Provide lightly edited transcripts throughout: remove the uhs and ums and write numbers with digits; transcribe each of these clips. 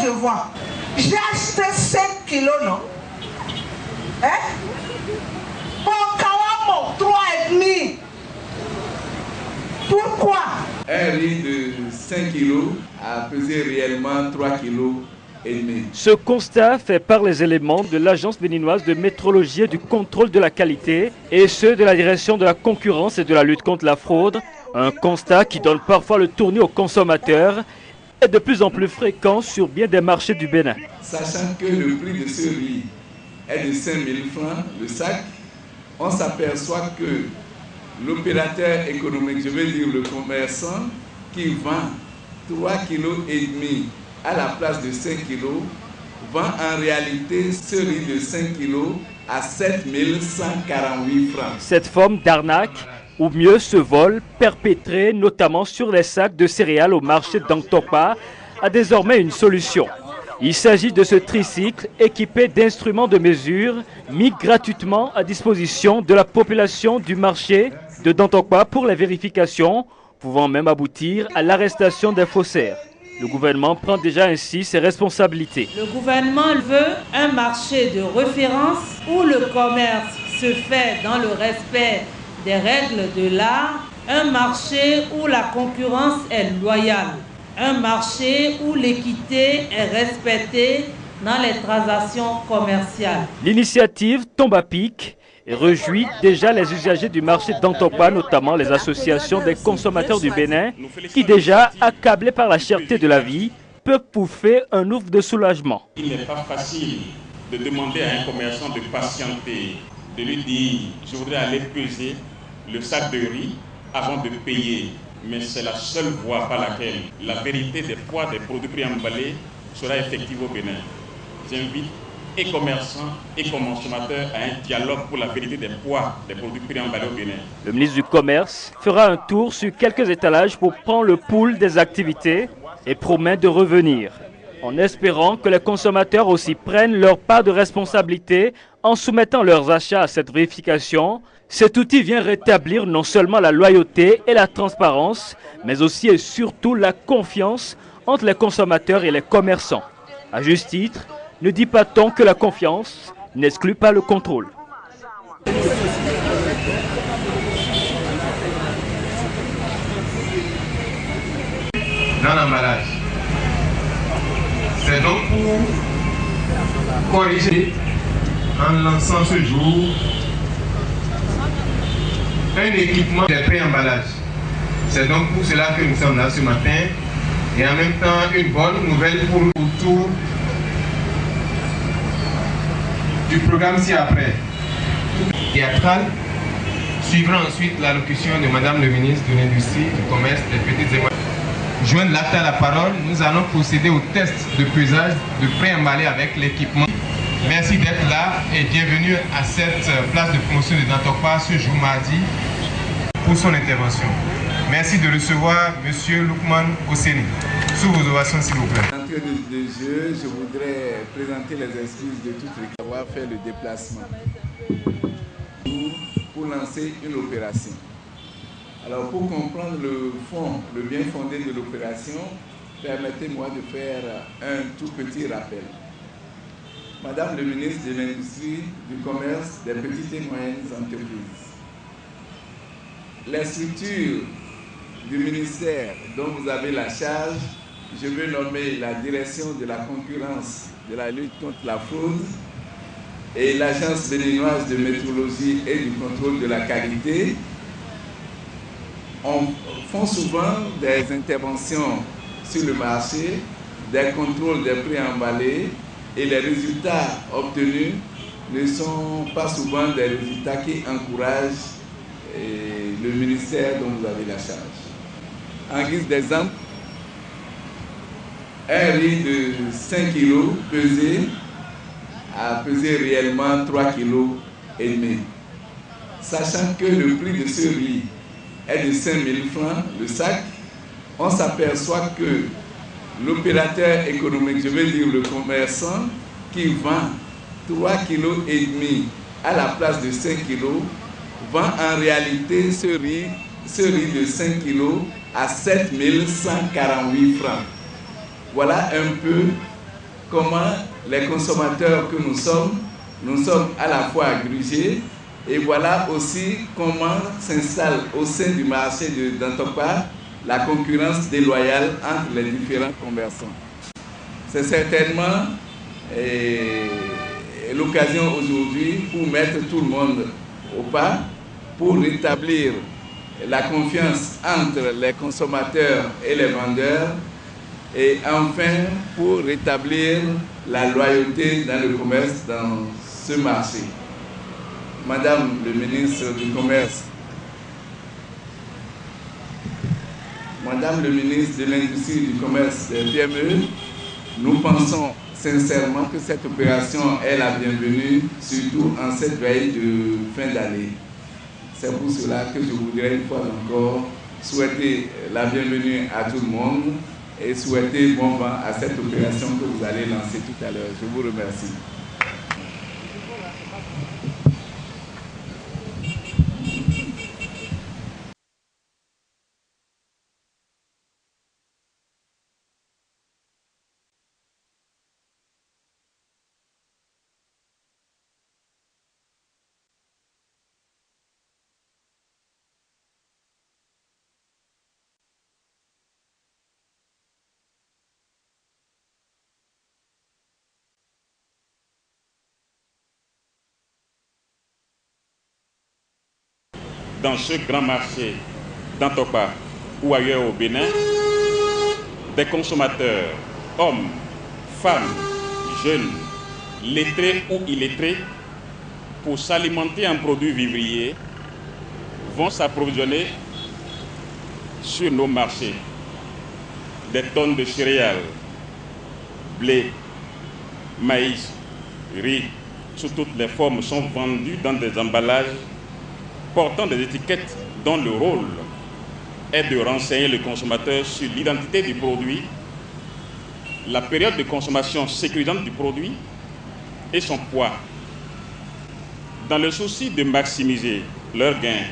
je vends. J'ai acheté 5 kilos, non? Hein? Mon kawamo, 3,5. Pourquoi? Un riz de 5 kilos a pesé réellement 3 kilos et demi. Ce constat fait par les éléments de l'Agence béninoise de métrologie et du contrôle de la qualité et ceux de la direction de la concurrence et de la lutte contre la fraude. Un constat qui donne parfois le tournis aux consommateurs et de plus en plus fréquent sur bien des marchés du Bénin. Sachant que le prix de ce riz est de 5 000 francs le sac, on s'aperçoit que l'opérateur économique, je veux dire le commerçant, qui vend 3,5 kg à la place de 5 kg, vend en réalité ce riz de 5 kg à 7 148 francs. Cette forme d'arnaque, ou mieux ce vol, perpétré notamment sur les sacs de céréales au marché d'Antokpa, a désormais une solution. Il s'agit de ce tricycle équipé d'instruments de mesure mis gratuitement à disposition de la population du marché de Dantokpa pour les vérifications, pouvant même aboutir à l'arrestation des faussaires. Le gouvernement prend déjà ainsi ses responsabilités. Le gouvernement veut un marché de référence où le commerce se fait dans le respect des règles de l'art, un marché où la concurrence est loyale, un marché où l'équité est respectée dans les transactions commerciales. L'initiative tombe à pic et réjouit déjà les usagers du marché d'Antokpa, notamment les associations des consommateurs du Bénin, qui déjà, accablés par la cherté de la vie, peuvent pouffer un ouf de soulagement. Il n'est pas facile de demander à un commerçant de patienter, de lui dire « je voudrais aller peser le sac de riz avant de payer ». Mais c'est la seule voie par laquelle la vérité des poids des produits préemballés sera effective au Bénin. J'invite et commerçants et consommateurs à un dialogue pour la vérité des poids des produits préemballés au Bénin. Le ministre du Commerce fera un tour sur quelques étalages pour prendre le pouls des activités et promet de revenir, en espérant que les consommateurs aussi prennent leur part de responsabilité en soumettant leurs achats à cette vérification. Cet outil vient rétablir non seulement la loyauté et la transparence, mais aussi et surtout la confiance entre les consommateurs et les commerçants. À juste titre, ne dit pas tant que la confiance n'exclut pas le contrôle. Dans l'emballage. C'est donc pour corriger en lançant ce jour un équipement de pré-emballage. C'est donc pour cela que nous sommes là ce matin et en même temps une bonne nouvelle pour le tour du programme ci-après. Théâtral suivra ensuite l'allocution de Madame le ministre de l'Industrie, du Commerce, des Petites et Moyennes. Joindre l'acte à la parole, nous allons procéder au test de pesage de pré-emballé avec l'équipement. Merci d'être là et bienvenue à cette place de promotion de Dantokpa ce jour mardi pour son intervention. Merci de recevoir M. Lukman Oseni. Sous vos ovations, s'il vous plaît. En entrée de jeu, je voudrais présenter les excuses de toute l'équipe d'avoir fait le déplacement pour lancer une opération. Alors, pour comprendre le fond, le bien fondé de l'opération, permettez-moi de faire un tout petit rappel. Madame le ministre de l'Industrie, du Commerce, des Petites et Moyennes Entreprises, les structures du ministère dont vous avez la charge, je veux nommer la direction de la concurrence, de la lutte contre la fraude et l'Agence béninoise de métrologie et du contrôle de la qualité, font souvent des interventions sur le marché, des contrôles des prix emballés et les résultats obtenus ne sont pas souvent des résultats qui encouragent le ministère dont vous avez la charge. En guise d'exemple, un riz de 5 kg a pesé réellement 3,5 kg. Sachant que le prix de ce riz est de 5 000 francs le sac, on s'aperçoit que l'opérateur économique, je veux dire le commerçant, qui vend 3,5 kg à la place de 5 kg, vend en réalité ce riz de 5 kg à 7 148 francs. Voilà un peu comment les consommateurs que nous sommes à la fois agrégés, et voilà aussi comment s'installe au sein du marché d'Antokpa la concurrence déloyale entre les différents commerçants. C'est certainement l'occasion aujourd'hui pour mettre tout le monde au pas, pour rétablir la confiance entre les consommateurs et les vendeurs, et enfin pour rétablir la loyauté dans le commerce dans ce marché. Madame le ministre du Commerce, Madame le ministre de l'Industrie, du Commerce et des PME, nous pensons sincèrement que cette opération est la bienvenue, surtout en cette veille de fin d'année. C'est pour cela que je voudrais une fois encore souhaiter la bienvenue à tout le monde et souhaiter bon vent à cette opération que vous allez lancer tout à l'heure. Je vous remercie. Dans ce grand marché d'Antokpa ou ailleurs au Bénin, des consommateurs, hommes, femmes, jeunes, lettrés ou illettrés, pour s'alimenter en produits vivriers, vont s'approvisionner sur nos marchés. Des tonnes de céréales, blé, maïs, riz, sous toutes les formes sont vendues dans des emballages portant des étiquettes dont le rôle est de renseigner le consommateur sur l'identité du produit, la période de consommation sécurisante du produit et son poids. Dans le souci de maximiser leurs gains,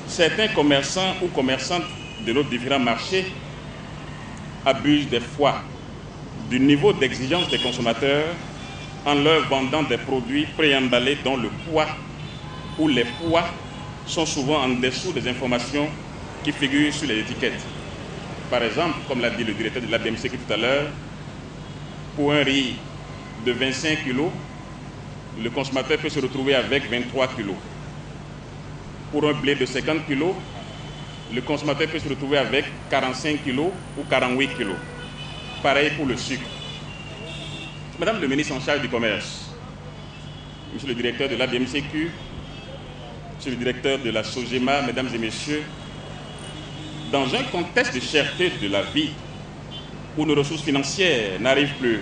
certains commerçants ou commerçantes de nos différents marchés abusent des fois du niveau d'exigence des consommateurs en leur vendant des produits préemballés dont le poids où les poids sont souvent en dessous des informations qui figurent sur les étiquettes. Par exemple, comme l'a dit le directeur de la BMCQ tout à l'heure, pour un riz de 25 kg, le consommateur peut se retrouver avec 23 kg. Pour un blé de 50 kg, le consommateur peut se retrouver avec 45 kg ou 48 kg. Pareil pour le sucre. Madame le ministre en charge du commerce, monsieur le directeur de la BMCQ, monsieur le directeur de la SOGEMA, mesdames et messieurs, dans un contexte de cherté de la vie, où nos ressources financières n'arrivent plus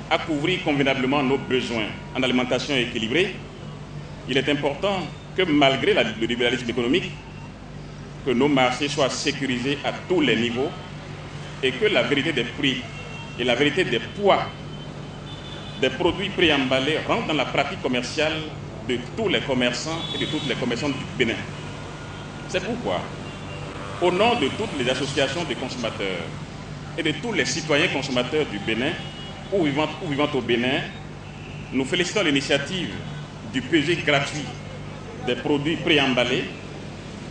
à couvrir convenablement nos besoins en alimentation équilibrée, il est important que malgré le libéralisme économique, que nos marchés soient sécurisés à tous les niveaux et que la vérité des prix et la vérité des poids des produits préemballés rentrent dans la pratique commerciale de tous les commerçants et de toutes les commerçantes du Bénin. C'est pourquoi, au nom de toutes les associations de consommateurs et de tous les citoyens consommateurs du Bénin ou vivant au Bénin, nous félicitons l'initiative du pesage gratuit des produits préemballés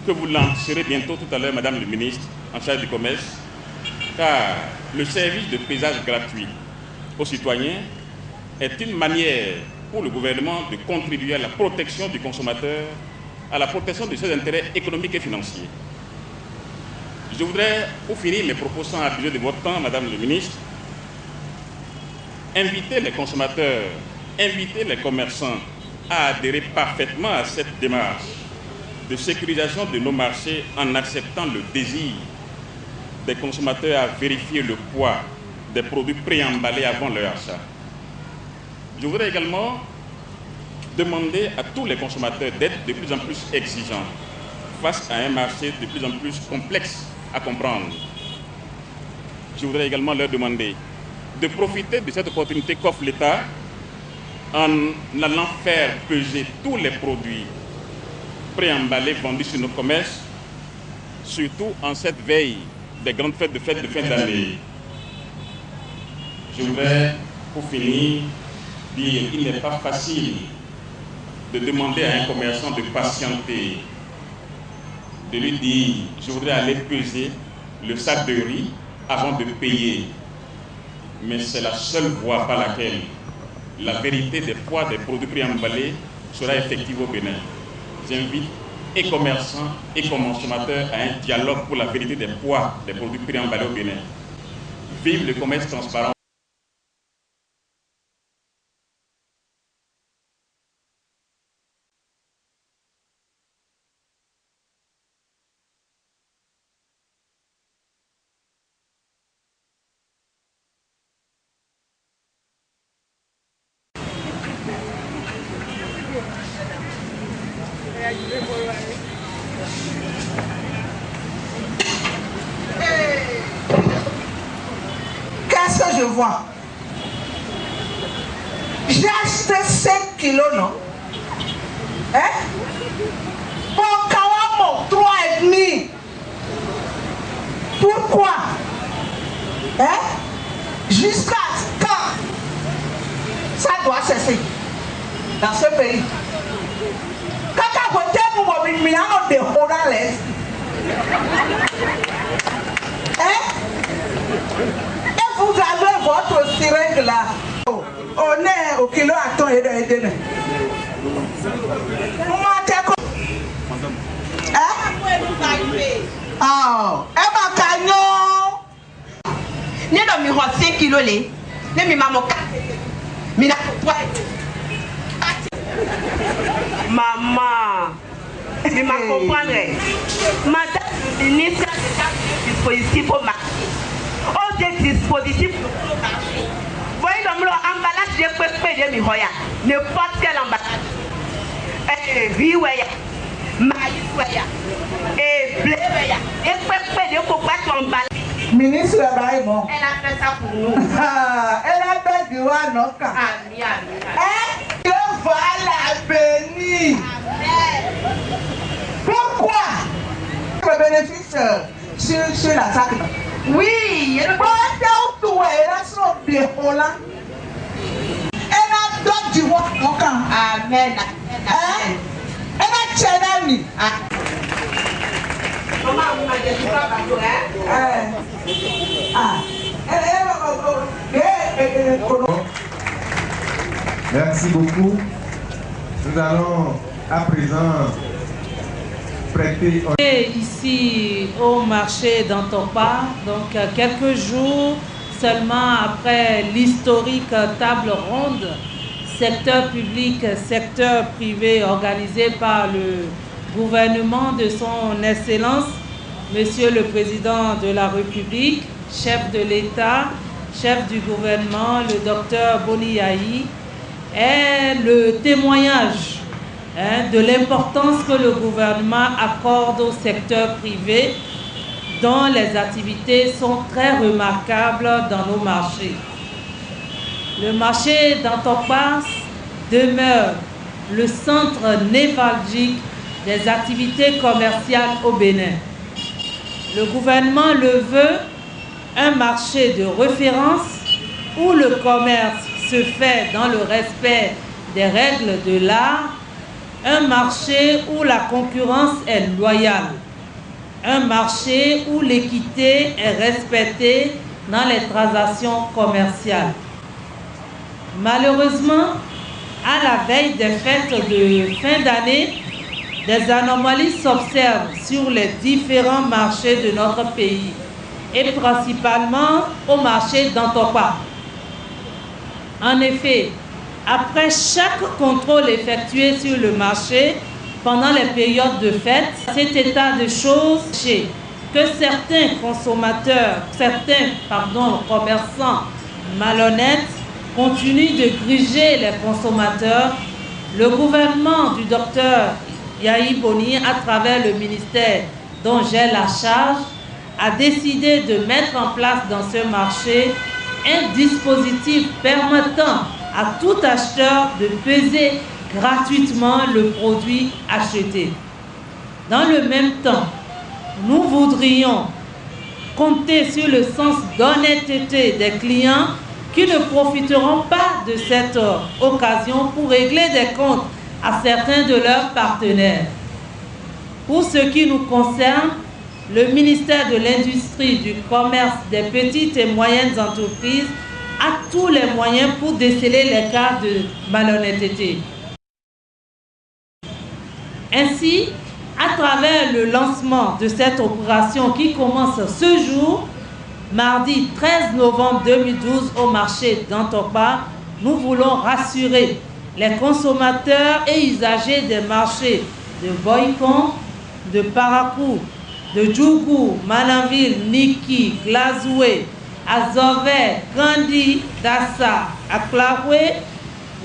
que vous lancerez bientôt tout à l'heure, Madame le ministre, en charge du commerce, car le service de pesage gratuit aux citoyens est une manière pour le gouvernement de contribuer à la protection du consommateur, à la protection de ses intérêts économiques et financiers. Je voudrais, pour finir mes propos sans abuser de votre temps, Madame le ministre, inviter les consommateurs, inviter les commerçants à adhérer parfaitement à cette démarche de sécurisation de nos marchés en acceptant le désir des consommateurs à vérifier le poids des produits préemballés avant leur achat. Je voudrais également demander à tous les consommateurs d'être de plus en plus exigeants face à un marché de plus en plus complexe à comprendre. Je voudrais également leur demander de profiter de cette opportunité qu'offre l'État en allant faire peser tous les produits préemballés vendus sur nos commerces, surtout en cette veille des grandes fêtes de fin d'année. Je voudrais Pour finir, dire qu'il n'est pas facile de demander à un commerçant de patienter, de lui dire « je voudrais aller peser le sac de riz avant de payer ». Mais c'est la seule voie par laquelle la vérité des poids des produits préemballés sera effective au Bénin. J'invite et commerçants et consommateurs à un dialogue pour la vérité des poids des produits préemballés au Bénin. Vive le commerce transparent. Qu'est-ce que je vois? J'ai acheté 5 kilos, non? Hein? Bon, Kawamo, 3,5. Pourquoi? Hein? Jusqu'à quand? Ça doit cesser dans ce pays. Quand vous êtes pour vous dire de Horales, hein? Et vous avez votre seringue là. On est au kilo à ton et de. Oh, elle m'a cagnon. Ne do mi ho 5 kilos le. Ne mi mamo 4. Mi na 3. Maman, mi ma comprendre. Madame le ministre a des dispositifs au marché. Oh, des dispositifs au marché. Voyez donc l'emballage de pépé de mi hoya. N'importe quel emballage. Riz weya, maïs weya, et blé weya. Et pépé de coco emballage. Ministre Ibrahim. Elle a fait ça pour nous. Elle a fait du roi Noka. Ami. Dieu va la bénir. Pourquoi? Le bénéfice sur la sac. Oui, Elle a donné du roi Noka. Amen. Elle a tchénani. Maman, vous m'avez dit pas Merci beaucoup. Nous allons à présent prêter. Et ici au marché d'Antopa, donc quelques jours seulement après l'historique table ronde secteur public, secteur privé organisé par le gouvernement de son Excellence, Monsieur le Président de la République, chef de l'État, chef du gouvernement, le docteur Boni Yayi, est le témoignage de l'importance que le gouvernement accorde au secteur privé dont les activités sont très remarquables dans nos marchés. Le marché d'Antopa demeure le centre névralgique des activités commerciales au Bénin. Le gouvernement le veut un marché de référence où le commerce se fait dans le respect des règles de l'art, un marché où la concurrence est loyale, un marché où l'équité est respectée dans les transactions commerciales. Malheureusement, à la veille des fêtes de fin d'année, des anomalies s'observent sur les différents marchés de notre pays et principalement au marché d'Antopa. En effet, après chaque contrôle effectué sur le marché pendant les périodes de fête, cet état de choses que certains commerçants malhonnêtes continuent de gruger les consommateurs, le gouvernement du docteur Yayi Boni, à travers le ministère dont j'ai la charge, a décidé de mettre en place dans ce marché un dispositif permettant à tout acheteur de peser gratuitement le produit acheté. Dans le même temps, nous voudrions compter sur le sens d'honnêteté des clients qui ne profiteront pas de cette occasion pour régler des comptes à certains de leurs partenaires. Pour ce qui nous concerne, le ministère de l'Industrie, du Commerce, des petites et moyennes entreprises a tous les moyens pour déceler les cas de malhonnêteté. Ainsi, à travers le lancement de cette opération qui commence ce jour, mardi 13 novembre 2012 au marché d'Antokpa, nous voulons rassurer les consommateurs et usagers des marchés de Boycon, de Parakou, de Djougou, Manaville, Niki, Glazoué, Azové, Gandhi, Dassa, Aklawe,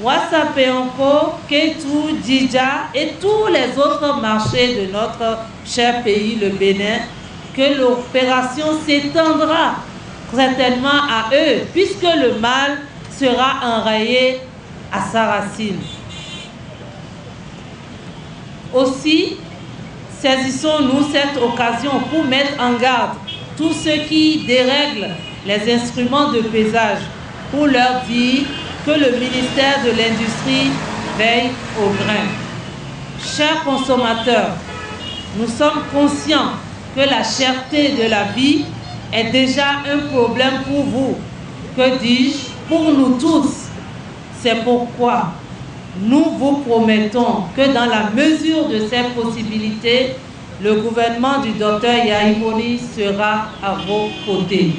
Wassapeonko, Ketou, Djidja et tous les autres marchés de notre cher pays, le Bénin, que l'opération s'étendra certainement à eux, puisque le mal sera enrayé à sa racine. Aussi, saisissons-nous cette occasion pour mettre en garde tous ceux qui dérèglent les instruments de pesage, pour leur dire que le ministère de l'Industrie veille au grain. Chers consommateurs, nous sommes conscients que la cherté de la vie est déjà un problème pour vous, que dis-je, pour nous tous. C'est pourquoi nous vous promettons que dans la mesure de ses possibilités, le gouvernement du docteur Yahya sera à vos côtés.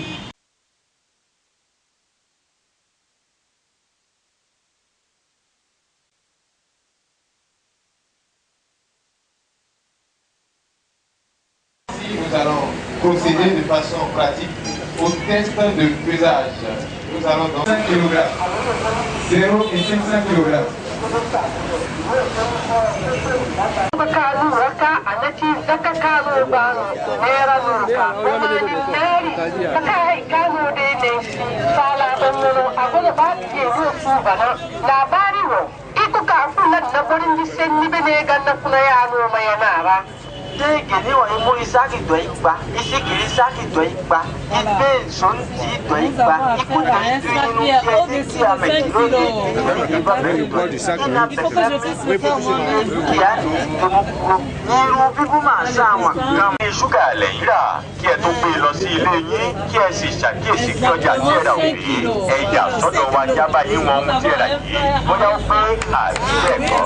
Nous allons procéder de façon pratique au test de pesage. Nous allons dans 5 kg, 0 et 500 kg. Gini wa imu isaki doikba, isikiri saki doikba, ibe zonti doikba, ikuta inu kieti amekiro iba ina pese kiani temuko iru bibu ma sama kam sugar leira kí ẹ tó gbé lọ sí ilé yín kí ẹ sì ṣàkíyèsí pé ọjà tí ẹ rà òbí ẹ̀yà sọ́dọ̀ wa jábá yín wọn ohun tí ẹ rà yìí bóyá ó pé àbí bẹ́ẹ̀ kọ́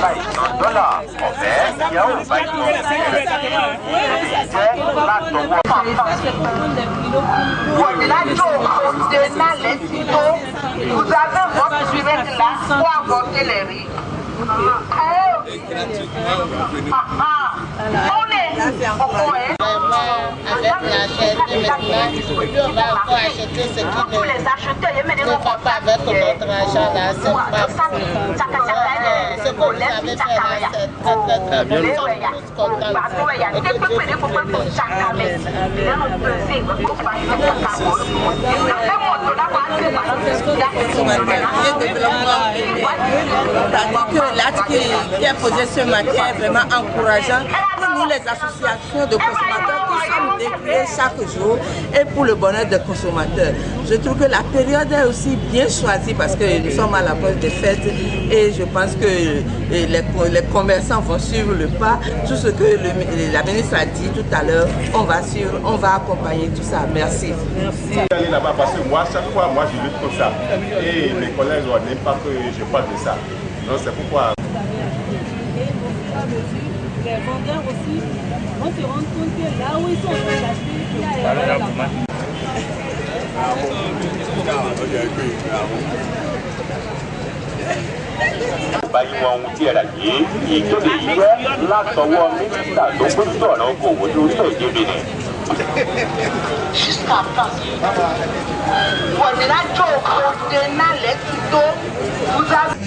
láì san dọ́là ọ̀fẹ́ ìyá ò bá yín wọn ohun tí ẹ rà yìí jẹ́ látọwọ́. Wọ̀dìlájò òde nálẹ̀ ti tó vous avez votre direct là pour avorter les riz. Avec la cherté maintenant, aujourd'hui on va encore acheter ce qui ne va pas avec notre argent là, c'est pas ce que vous avez fait là, c'est très bien, nous sommes tous contents et que Dieu vous protège. L'acte qui est posé ce matin est vraiment encourageant pour nous les associations de consommateurs qui sommes dédiées chaque jour et pour le bonheur des consommateurs. Je trouve que la période est aussi bien choisie parce que nous sommes à l'approche des fêtes et je pense que les commerçants vont suivre le pas. Tout ce que la ministre a dit tout à l'heure, on va suivre, on va accompagner tout ça. Merci. Merci. Là-bas parce que moi, chaque fois, moi je lutte pour ça. Et mes collègues n'aiment pas que je parle de ça. Donc c'est pourquoi. Les vendeurs aussi vont se rendre compte que là où ils sont en train d'acheter, il y a un là-bas. Báyìí wọn ohun tí ẹ rà yìí ìkéde yìí jẹ́ látọwọ́ mínísítà tó gbójútó ọ̀nà okòwò ní orílẹ̀-èdè Benin. Jusqu'à quand? Wọ̀dìlájò òde nálẹ̀ ti tó vous avez.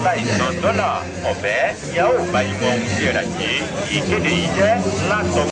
Láì san dọ́là ọ̀fẹ́ ìyá ò báyìí wọn ohun tí ẹ rà yìí ìkéde yìí jẹ́ látọwọ́.